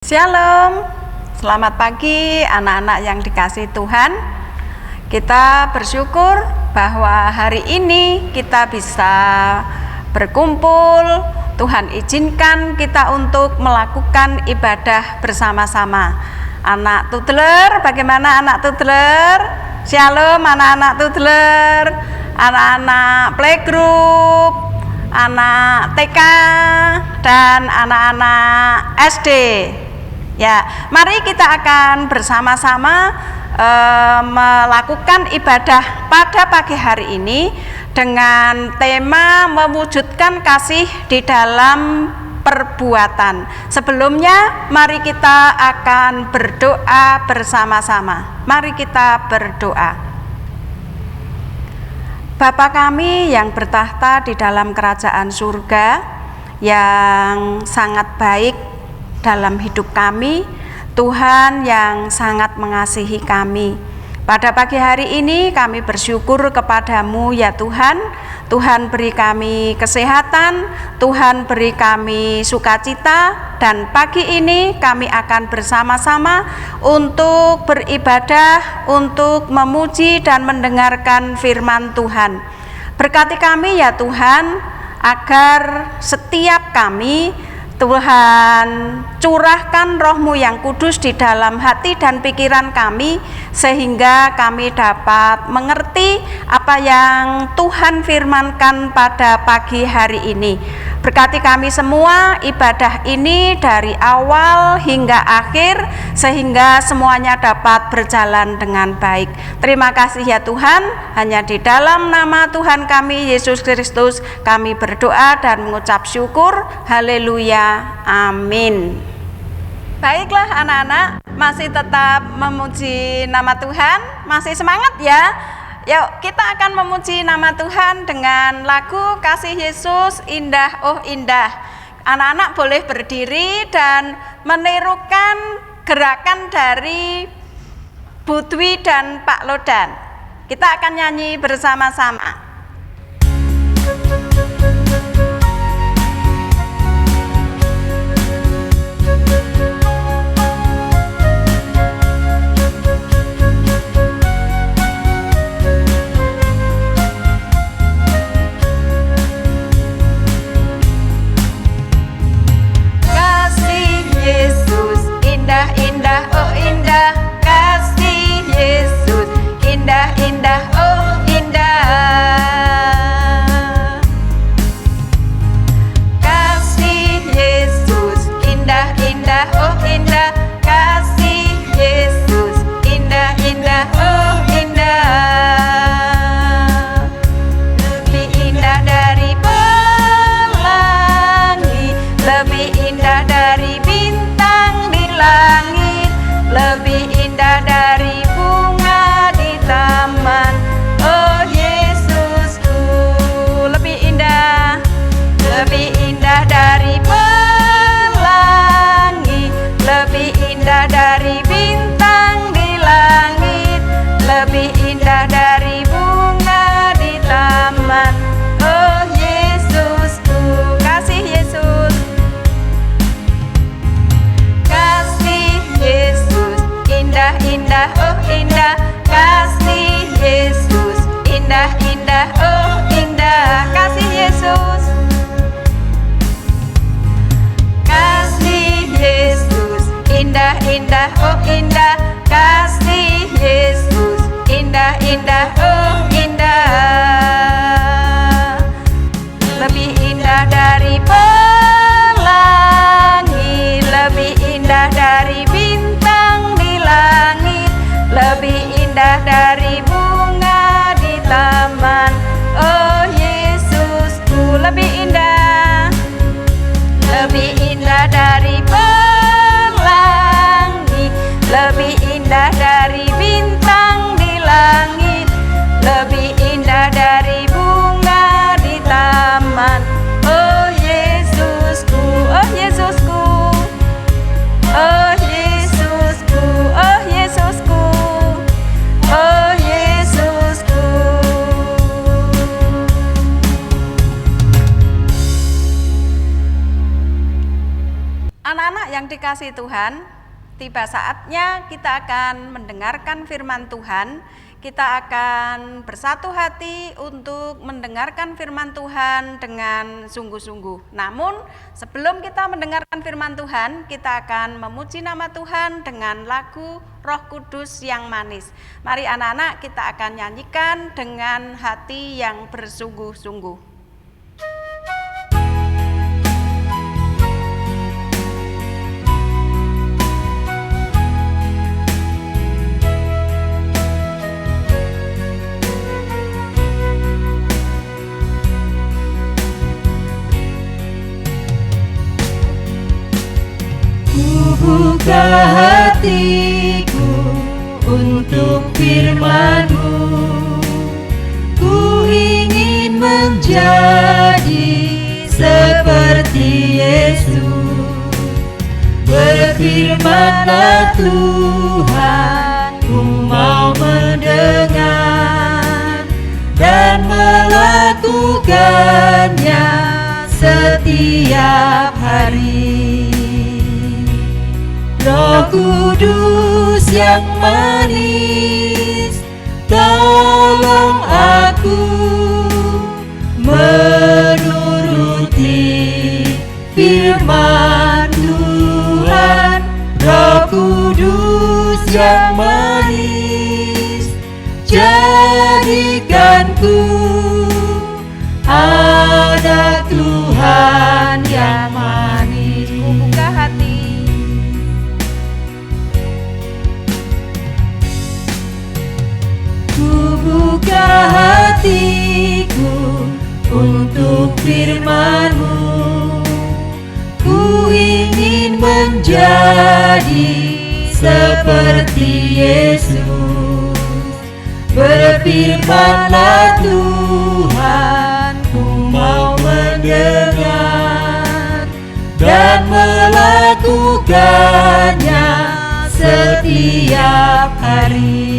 Shalom, selamat pagi anak-anak yang dikasihi Tuhan. Kita bersyukur bahwa hari ini kita bisa berkumpul. Tuhan izinkan kita untuk melakukan ibadah bersama-sama. Anak Tudler, bagaimana anak Tudler? Shalom anak-anak Tudler, anak-anak playgroup, anak TK, dan anak-anak SD. Ya, mari kita akan bersama-sama melakukan ibadah pada pagi hari ini dengan tema mewujudkan kasih di dalam perbuatan. Sebelumnya, mari kita akan berdoa bersama-sama. Mari kita berdoa. Bapa kami yang bertahta di dalam kerajaan surga, yang sangat baik dalam hidup kami, Tuhan yang sangat mengasihi kami. Pada pagi hari ini kami bersyukur kepadamu ya Tuhan. Tuhan beri kami kesehatan, Tuhan beri kami sukacita, dan pagi ini kami akan bersama-sama untuk beribadah, untuk memuji dan mendengarkan firman Tuhan. Berkati kami ya Tuhan, agar setiap kami Tuhan curahkan roh-Mu yang kudus di dalam hati dan pikiran kami, sehingga kami dapat mengerti apa yang Tuhan firmankan pada pagi hari ini. Berkati kami semua ibadah ini dari awal hingga akhir, sehingga semuanya dapat berjalan dengan baik. Terima kasih ya Tuhan, hanya di dalam nama Tuhan kami Yesus Kristus kami berdoa dan mengucap syukur. Haleluya, amin. Baiklah anak-anak, masih tetap memuji nama Tuhan, masih semangat ya? Yuk kita akan memuji nama Tuhan dengan lagu Kasih Yesus Indah Oh Indah. Anak-anak boleh berdiri dan menirukan gerakan dari Bu Dwi dan Pak Lodan. Kita akan nyanyi bersama-sama. Indah, oh indah, kasih Yesus, indah, indah, oh indah. Kasih Yesus, indah, indah, oh indah, kasih Yesus, indah, indah, oh indah. Lebih indah dari pelangi, lebih indah dari bintang di langit, lebih indah dari bunga di taman. Oh Yesusku, lebih indah dari pelangi, lebih indah dari bintang di langit, lebih indah dari bunga di taman. Oh Yesusku, kasih Yesus, indah, indah, oh indah, kasih Yesus, indah, indah, oh indah, kasih Yesus, kasih Yesus, indah, indah, oh indah, kasih Yesus, indah, indah, oh indah. Lebih indah dari pelangi, lebih indah dari bintang di langit, lebih indah dari bunga di taman. Oh Yesusku, lebih indah dari pelangi, lebih indah dari bintang di langit, lebih indah dari bunga di taman. Oh Yesusku, oh Yesusku, oh Yesusku. kasih Tuhan, tiba saatnya kita akan mendengarkan firman Tuhan. Kita akan bersatu hati untuk mendengarkan firman Tuhan dengan sungguh-sungguh. Namun sebelum kita mendengarkan firman Tuhan, kita akan memuji nama Tuhan dengan lagu Roh Kudus yang manis. Mari anak-anak, kita akan nyanyikan dengan hati yang bersungguh-sungguh. Buka hatiku untuk firman-Mu, ku ingin menjadi seperti Yesus. Berfirman-Lah Tuhan, ku mau mendengar dan melakukannya setiap hari. Roh Kudus yang manis, tolong aku menuruti firman Tuhan. Roh Kudus yang manis, jadikanku anak Tuhan yang manis. Buka hati. Buka hatiku untuk firman-Mu, ku ingin menjadi seperti Yesus. Berfirman-Lah Tuhan, ku mau mendengar dan melakukannya setiap hari.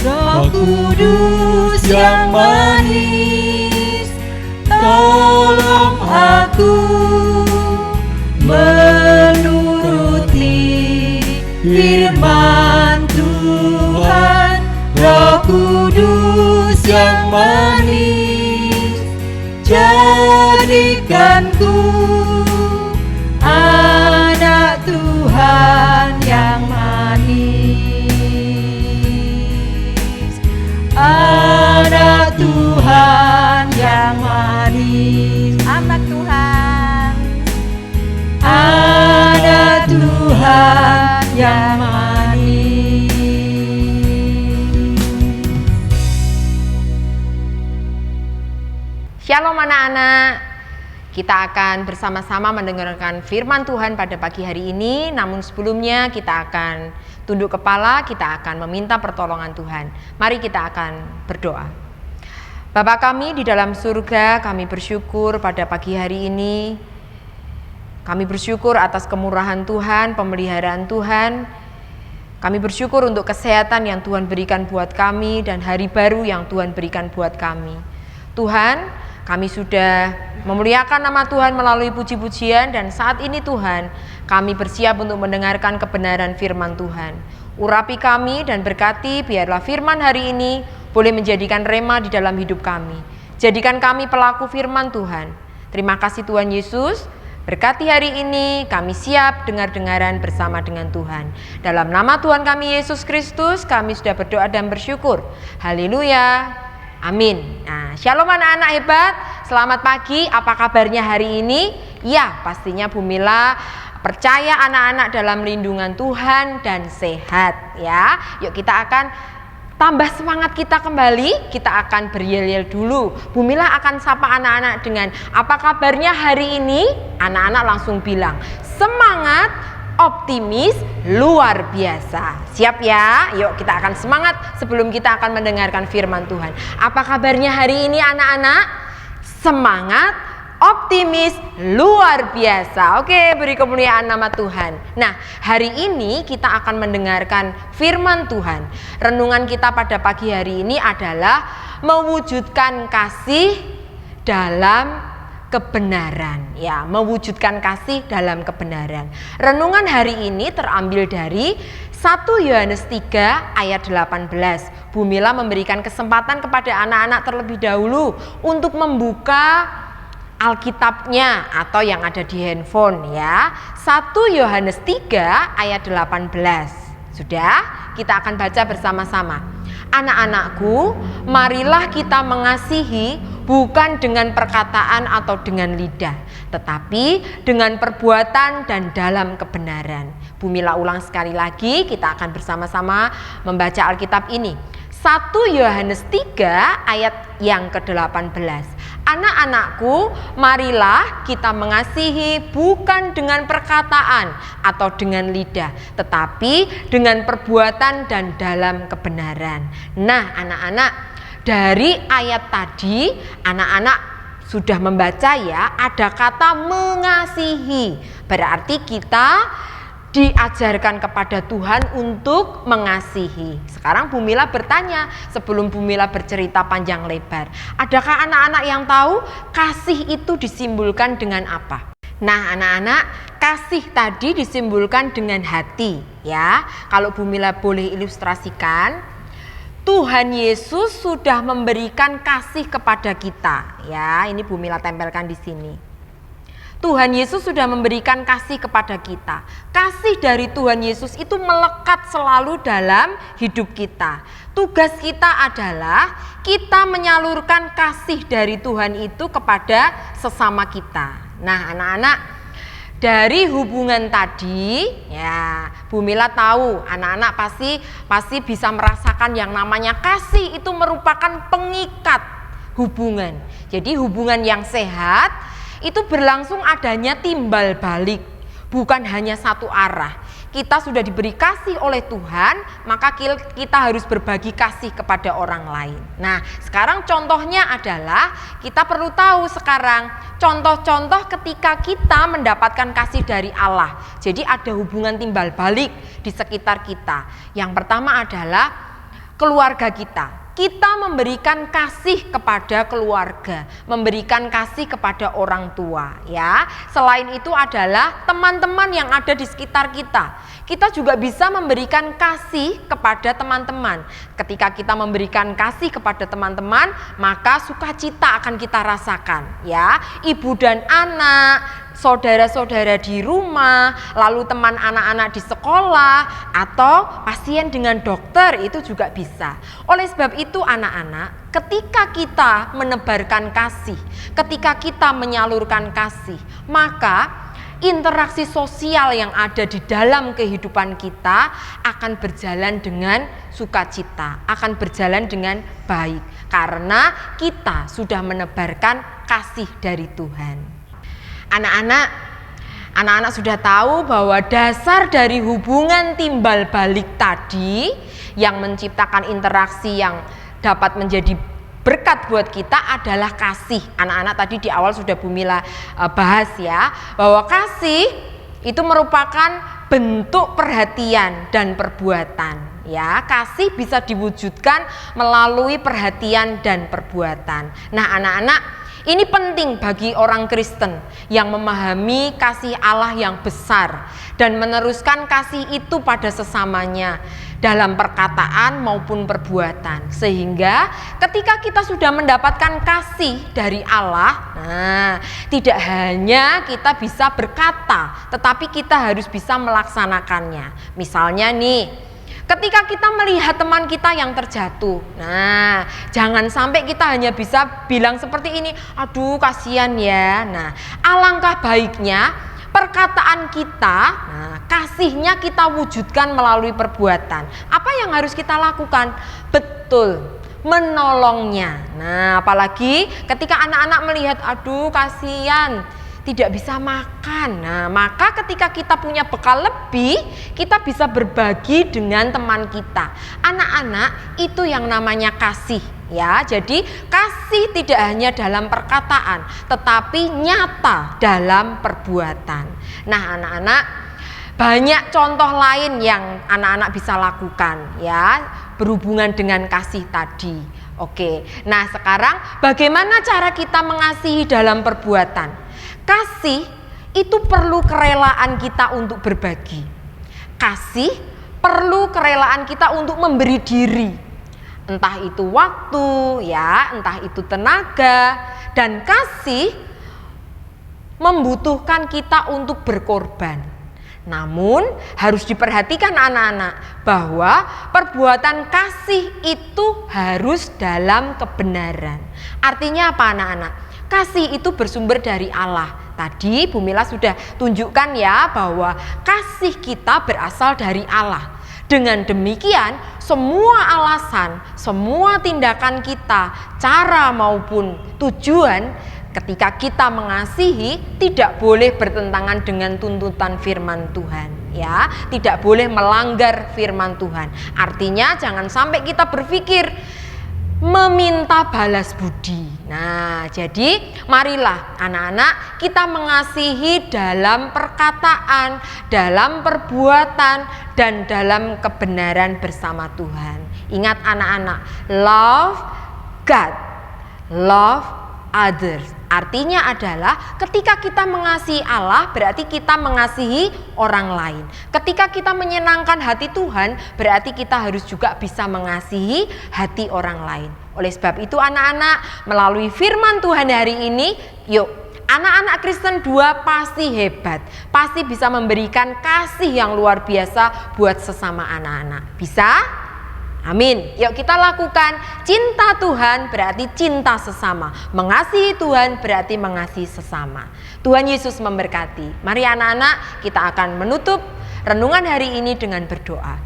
Roh Kudus yang manis, tolong aku menuruti firman Tuhan. Roh Kudus yang manis, jadikanku anak Tuhan yang manis. Anak Tuhan yang manis. Anak Tuhan. Anak Tuhan yang manis. Shalom anak-anak. Kita akan bersama-sama mendengarkan firman Tuhan pada pagi hari ini. Namun sebelumnya kita akan tunduk kepala, kita akan meminta pertolongan Tuhan. Mari kita akan berdoa. Bapa kami di dalam surga, kami bersyukur pada pagi hari ini. Kami bersyukur atas kemurahan Tuhan, pemeliharaan Tuhan. Kami bersyukur untuk kesehatan yang Tuhan berikan buat kami dan hari baru yang Tuhan berikan buat kami. Tuhan, kami sudah memuliakan nama Tuhan melalui puji-pujian, dan saat ini Tuhan, kami bersiap untuk mendengarkan kebenaran firman Tuhan. Urapi kami dan berkati, biarlah firman hari ini boleh menjadikan rema di dalam hidup kami. Jadikan kami pelaku firman Tuhan. Terima kasih Tuhan Yesus. Berkati hari ini, kami siap dengar-dengaran bersama dengan Tuhan. Dalam nama Tuhan kami Yesus Kristus, kami sudah berdoa dan bersyukur. Haleluya. Amin. Nah, shalom anak-anak hebat. Selamat pagi. Apa kabarnya hari ini? Ya, pastinya Bu Mila percaya anak-anak dalam lindungan Tuhan dan sehat ya. Yuk kita akan tambah semangat kita kembali. Kita akan beryel-yel dulu. Bu Mila akan sapa anak-anak dengan apa kabarnya hari ini? Anak-anak langsung bilang, semangat, optimis, luar biasa. Siap ya? Yuk kita akan semangat sebelum kita akan mendengarkan firman Tuhan. Apa kabarnya hari ini anak-anak? Semangat, optimis, luar biasa. Oke, beri kemuliaan nama Tuhan. Nah, hari ini kita akan mendengarkan firman Tuhan. Renungan kita pada pagi hari ini adalah mewujudkan kasih dalam kebenaran, ya, mewujudkan kasih dalam kebenaran. Renungan hari ini terambil dari 1 Yohanes 3 ayat 18. Bu Mila memberikan kesempatan kepada anak-anak terlebih dahulu untuk membuka Alkitabnya atau yang ada di handphone, ya. 1 Yohanes 3 ayat 18. Sudah? Kita akan baca bersama-sama. Anak-anakku, marilah kita mengasihi bukan dengan perkataan atau dengan lidah, tetapi dengan perbuatan dan dalam kebenaran. Bu Mila ulang sekali lagi, kita akan bersama-sama membaca Alkitab ini. 1 Yohanes 3 ayat yang ke-18. Anak-anakku, marilah kita mengasihi bukan dengan perkataan atau dengan lidah, tetapi dengan perbuatan dan dalam kebenaran. Nah, anak-anak, dari ayat tadi anak-anak sudah membaca, ya, ada kata mengasihi. Berarti kita diajarkan kepada Tuhan untuk mengasihi. Sekarang Bu Mila bertanya, sebelum Bu Mila bercerita panjang lebar, adakah anak-anak yang tahu kasih itu disimbolkan dengan apa? Nah, anak-anak, kasih tadi disimbolkan dengan hati, ya. Kalau Bu Mila boleh ilustrasikan, Tuhan Yesus sudah memberikan kasih kepada kita, ya. Ini Bu Mila tempelkan di sini. Tuhan Yesus sudah memberikan kasih kepada kita. Kasih dari Tuhan Yesus itu melekat selalu dalam hidup kita. Tugas kita adalah kita menyalurkan kasih dari Tuhan itu kepada sesama kita. Nah, anak-anak, dari hubungan tadi, ya, Bu Mila tahu anak-anak pasti bisa merasakan yang namanya kasih itu merupakan pengikat hubungan. Jadi hubungan yang sehat itu berlangsung adanya timbal balik, bukan hanya satu arah. Kita sudah diberi kasih oleh Tuhan, maka kita harus berbagi kasih kepada orang lain. Nah, sekarang contohnya adalah kita perlu tahu sekarang contoh-contoh ketika kita mendapatkan kasih dari Allah. Jadi ada hubungan timbal balik di sekitar kita. Yang pertama adalah keluarga kita. Kita memberikan kasih kepada keluarga, memberikan kasih kepada orang tua, ya. Selain itu adalah teman-teman yang ada di sekitar kita. Kita juga bisa memberikan kasih kepada teman-teman. Ketika kita memberikan kasih kepada teman-teman, maka sukacita akan kita rasakan, ya. Ibu dan anak, saudara-saudara di rumah, lalu teman anak-anak di sekolah, atau pasien dengan dokter, itu juga bisa. Oleh sebab itu anak-anak, ketika kita menebarkan kasih, ketika kita menyalurkan kasih, maka interaksi sosial yang ada di dalam kehidupan kita akan berjalan dengan sukacita, akan berjalan dengan baik, karena kita sudah menebarkan kasih dari Tuhan. Anak-anak sudah tahu bahwa dasar dari hubungan timbal balik tadi yang menciptakan interaksi yang dapat menjadi berkat buat kita adalah kasih. Anak-anak tadi di awal sudah Bu Mila bahas, ya, bahwa kasih itu merupakan bentuk perhatian dan perbuatan, ya. Kasih bisa diwujudkan melalui perhatian dan perbuatan. Nah, anak-anak, ini penting bagi orang Kristen yang memahami kasih Allah yang besar dan meneruskan kasih itu pada sesamanya dalam perkataan maupun perbuatan. Sehingga ketika kita sudah mendapatkan kasih dari Allah, nah, tidak hanya kita bisa berkata, tetapi kita harus bisa melaksanakannya. Misalnya nih, ketika kita melihat teman kita yang terjatuh, nah, jangan sampai kita hanya bisa bilang seperti ini, aduh kasihan ya. Nah, alangkah baiknya perkataan kita, nah, kasihnya kita wujudkan melalui perbuatan. Apa yang harus kita lakukan? Betul, menolongnya. Nah, apalagi ketika anak-anak melihat, aduh kasihan, tidak bisa makan. Nah, maka ketika kita punya bekal lebih, kita bisa berbagi dengan teman kita. Anak-anak, itu yang namanya kasih, ya. Jadi kasih tidak hanya dalam perkataan, tetapi nyata dalam perbuatan. Nah, anak-anak, banyak contoh lain yang anak-anak bisa lakukan, ya, berhubungan dengan kasih tadi. Oke, nah sekarang bagaimana cara kita mengasihi dalam perbuatan? Kasih itu perlu kerelaan kita untuk berbagi. Kasih perlu kerelaan kita untuk memberi diri. Entah itu waktu, ya, entah itu tenaga, dan kasih membutuhkan kita untuk berkorban. Namun harus diperhatikan anak-anak bahwa perbuatan kasih itu harus dalam kebenaran. Artinya apa anak-anak? Kasih itu bersumber dari Allah. Tadi Bu Mila sudah tunjukkan ya bahwa kasih kita berasal dari Allah. Dengan demikian semua alasan, semua tindakan kita, cara maupun tujuan ketika kita mengasihi tidak boleh bertentangan dengan tuntutan firman Tuhan, ya, tidak boleh melanggar firman Tuhan. Artinya jangan sampai kita berpikir meminta balas budi. Nah, jadi marilah anak-anak kita mengasihi dalam perkataan, dalam perbuatan, dan dalam kebenaran bersama Tuhan. Ingat anak-anak, love God, love others. Artinya adalah ketika kita mengasihi Allah berarti kita mengasihi orang lain. Ketika kita menyenangkan hati Tuhan berarti kita harus juga bisa mengasihi hati orang lain. Oleh sebab itu anak-anak, melalui firman Tuhan hari ini, yuk anak-anak Kristen 2 pasti hebat, pasti bisa memberikan kasih yang luar biasa buat sesama anak-anak. Bisa? Amin. Yuk kita lakukan. Cinta Tuhan berarti cinta sesama. Mengasihi Tuhan berarti mengasihi sesama. Tuhan Yesus memberkati. Mari anak-anak, kita akan menutup renungan hari ini dengan berdoa.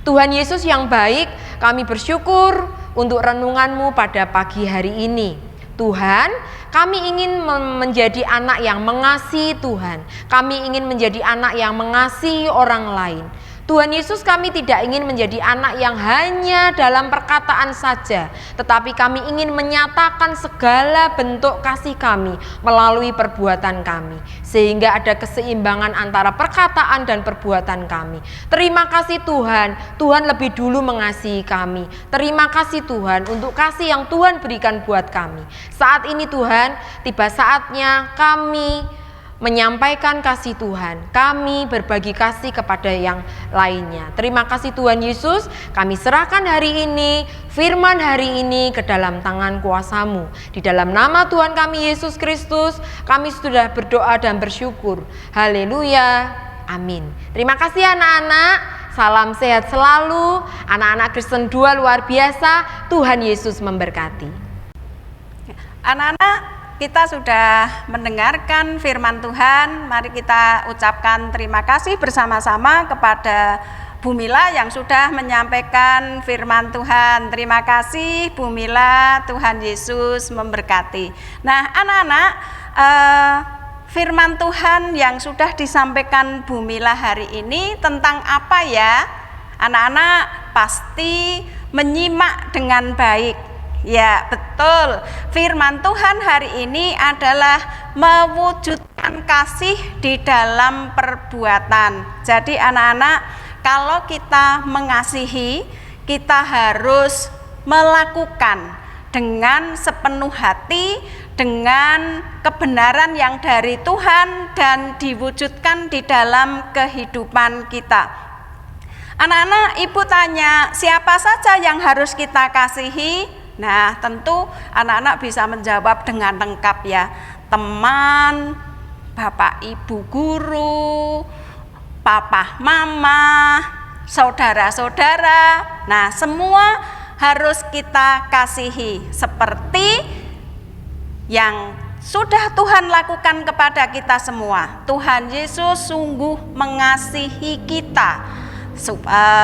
Tuhan Yesus yang baik, kami bersyukur untuk renungan-Mu pada pagi hari ini. Tuhan, kami ingin menjadi anak yang mengasihi Tuhan. Kami ingin menjadi anak yang mengasihi orang lain. Tuhan Yesus, kami tidak ingin menjadi anak yang hanya dalam perkataan saja, tetapi kami ingin menyatakan segala bentuk kasih kami melalui perbuatan kami, sehingga ada keseimbangan antara perkataan dan perbuatan kami. Terima kasih Tuhan, Tuhan lebih dulu mengasihi kami. Terima kasih Tuhan untuk kasih yang Tuhan berikan buat kami. Saat ini Tuhan, tiba saatnya kami menyampaikan kasih Tuhan, kami berbagi kasih kepada yang lainnya. Terima kasih Tuhan Yesus, kami serahkan hari ini, firman hari ini ke dalam tangan kuasa-Mu. Di dalam nama Tuhan kami Yesus Kristus, kami sudah berdoa dan bersyukur. Haleluya, amin. Terima kasih anak-anak, salam sehat selalu, anak-anak Kristen 2 luar biasa, Tuhan Yesus memberkati. Anak-anak, kita sudah mendengarkan firman Tuhan. Mari kita ucapkan terima kasih bersama-sama kepada Bu Mila yang sudah menyampaikan firman Tuhan. Terima kasih Bu Mila, Tuhan Yesus memberkati. Nah anak-anak, firman Tuhan yang sudah disampaikan Bu Mila hari ini tentang apa ya? Anak-anak pasti menyimak dengan baik. Ya betul, firman Tuhan hari ini adalah mewujudkan kasih di dalam perbuatan. Jadi anak-anak, kalau kita mengasihi, kita harus melakukan dengan sepenuh hati, dengan kebenaran yang dari Tuhan dan diwujudkan di dalam kehidupan kita. Anak-anak, ibu tanya, siapa saja yang harus kita kasihi? Nah, tentu anak-anak bisa menjawab dengan lengkap ya. Teman, bapak ibu guru, papa mama, saudara-saudara. Nah, semua harus kita kasihi seperti yang sudah Tuhan lakukan kepada kita semua. Tuhan Yesus sungguh mengasihi kita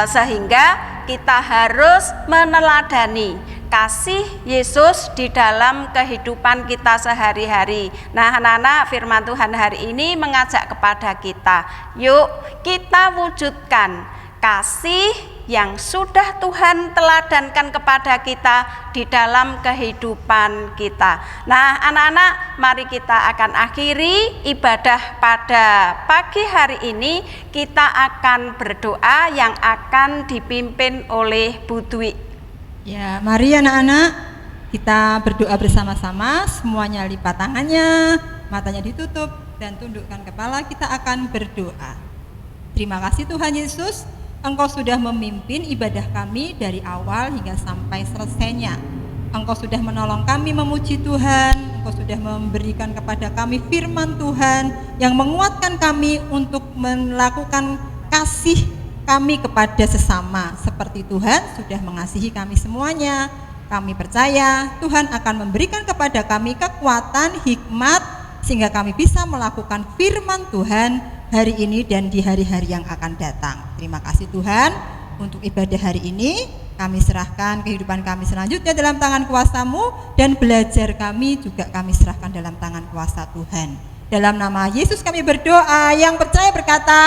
sehingga kita harus meneladani kasih Yesus di dalam kehidupan kita sehari-hari. Nah anak-anak, firman Tuhan hari ini mengajak kepada kita, yuk kita wujudkan kasih yang sudah Tuhan teladankan kepada kita di dalam kehidupan kita. Nah anak-anak, mari kita akan akhiri ibadah pada pagi hari ini. Kita akan berdoa yang akan dipimpin oleh Bu Dwi. Ya, mari anak-anak kita berdoa bersama-sama. Semuanya lipat tangannya, matanya ditutup dan tundukkan kepala. Kita akan berdoa. Terima kasih Tuhan Yesus, Engkau sudah memimpin ibadah kami dari awal hingga sampai selesainya. Engkau sudah menolong kami memuji Tuhan, Engkau sudah memberikan kepada kami firman Tuhan yang menguatkan kami untuk melakukan kasih kami kepada sesama. Seperti Tuhan sudah mengasihi kami semuanya, kami percaya Tuhan akan memberikan kepada kami kekuatan, hikmat, sehingga kami bisa melakukan firman Tuhan hari ini dan di hari-hari yang akan datang. Terima kasih Tuhan untuk ibadah hari ini. Kami serahkan kehidupan kami selanjutnya dalam tangan kuasa-Mu, dan belajar kami juga kami serahkan dalam tangan kuasa Tuhan. Dalam nama Yesus kami berdoa, yang percaya berkata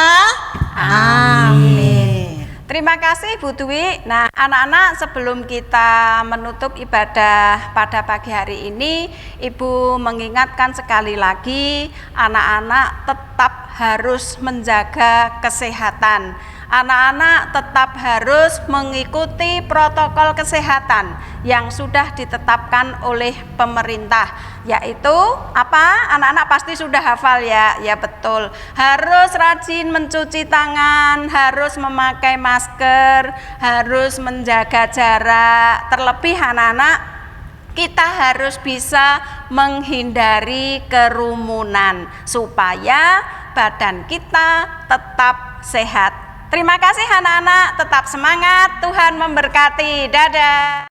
amin. Terima kasih Bu Dwi. Nah, anak-anak, sebelum kita menutup ibadah pada pagi hari ini, Ibu mengingatkan sekali lagi, anak-anak tetap harus menjaga kesehatan. Anak-anak tetap harus mengikuti protokol kesehatan yang sudah ditetapkan oleh pemerintah, yaitu apa? Anak-anak pasti sudah hafal ya? Ya betul. Harus rajin mencuci tangan, harus memakai masker, harus menjaga jarak. Terlebih anak-anak, kita harus bisa menghindari kerumunan supaya badan kita tetap sehat. Terima kasih anak-anak, tetap semangat, Tuhan memberkati. Dadah.